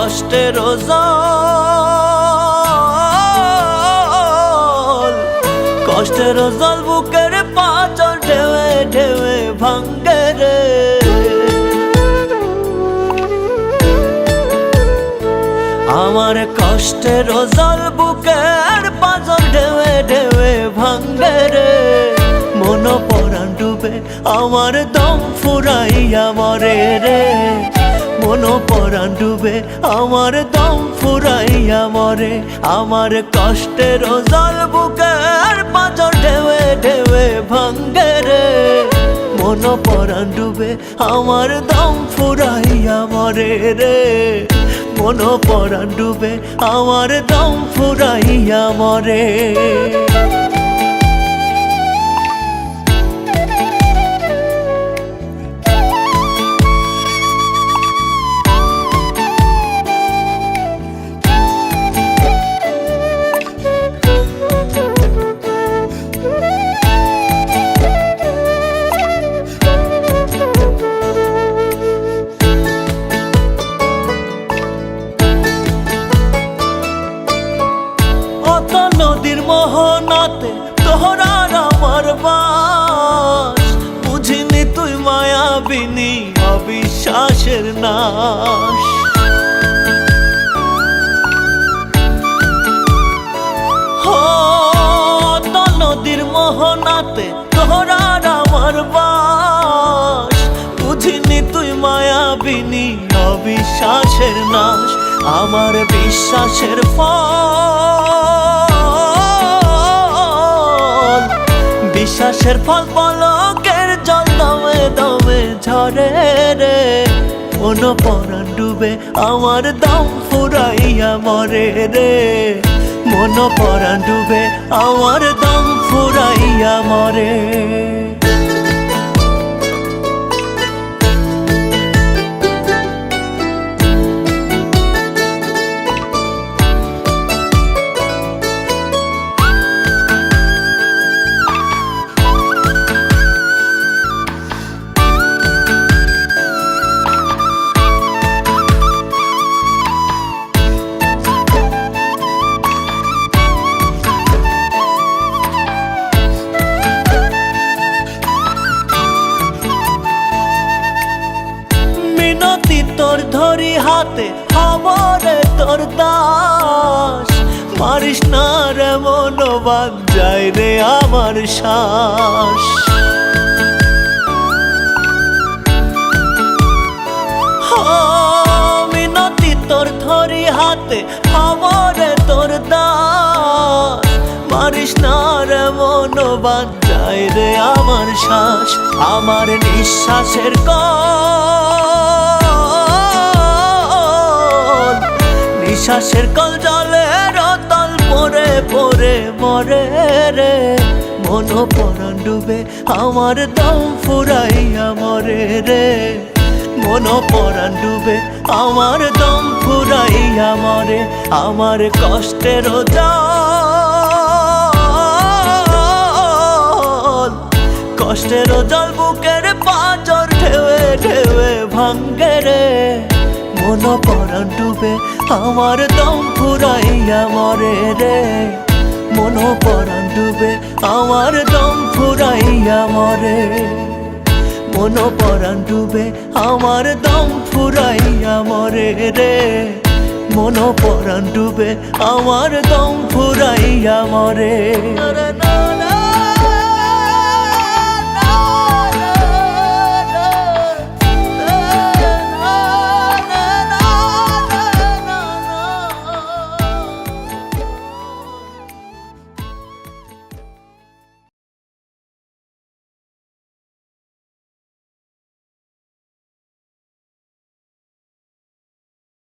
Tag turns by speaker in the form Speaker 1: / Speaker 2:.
Speaker 1: কষ্টের জল, কষ্টের জল বুকের পাঁচর ঢেউে ঢেউে ভাঙ্গে রে। আমার কষ্টের জল বুকের পাঁচর ঢেউে ঢেউে ভাঙ্গে রে। মন পরাণ ডুবে আমার দম ফুরাইয়া মরে রে। মন পরাণ ডুবে আমার দম ফুরাইয়া মরে। আমার কষ্টের জল বুকের পাঁচর ঢেউে ঢেউে ভাঙ্গে রে। মন পরাণ ডুবে আমার দম ফুরাইয়া মরে রে। মন পরাণ ডুবে আমার দম ফুরাইয়া মরে। নদীর মোহনাতে তোহরার আমার বাস। বুঝিনি তুই মায়াবিনী অবিশ্বাসের নাশ। নদীর মোহনাতে তোহরার আমার বাস। বুঝিনি তুই মায়াবিনী অবিশ্বাসের নাশ। আমার বিশ্বাসের ফল, বিশ্বাসের ফল পলকের জল দমে দমে ঝরে রে। মন পরাণ ডুবে আমার দম ফুরাইয়া মরে রে। মন পরাণ ডুবে আমার দম ফুরাইয়া মরে। তোর ধরি হাতে খবরে তোর দাস। মারিস না রে মন বাদ যায় রে আমার শ্বাস। মিনতি তোর ধরি হাতে খবরে তোর দাস। মারিস না রে মন বাদ যায় রে আমার শ্বাস। আমার নিঃশ্বাসের নিঃশ্বাসের কল জলের তল পরে পরে মরে রে। মন পরাণ ডুবে আমার দম ফুরাইয়া মরে রে। মন পরাণ ডুবে আমার দম ফুরাইয়া মরে। আমার কষ্টের জল, কষ্টের জল বুকের পাঁচর ঢেউে ঢেউে ভাঙ্গে রে। মন পরাণ ডুবে আমার দম ফুরাইয়া মরে রে। মন পরাণ ডুবে আমার দম ফুরাইয়া মরে। মন পরাণ ডুবে আমার দম ফুরাইয়া মরে রে। মন পরাণ ডুবে আমার দম ফুরাইয়া মরে।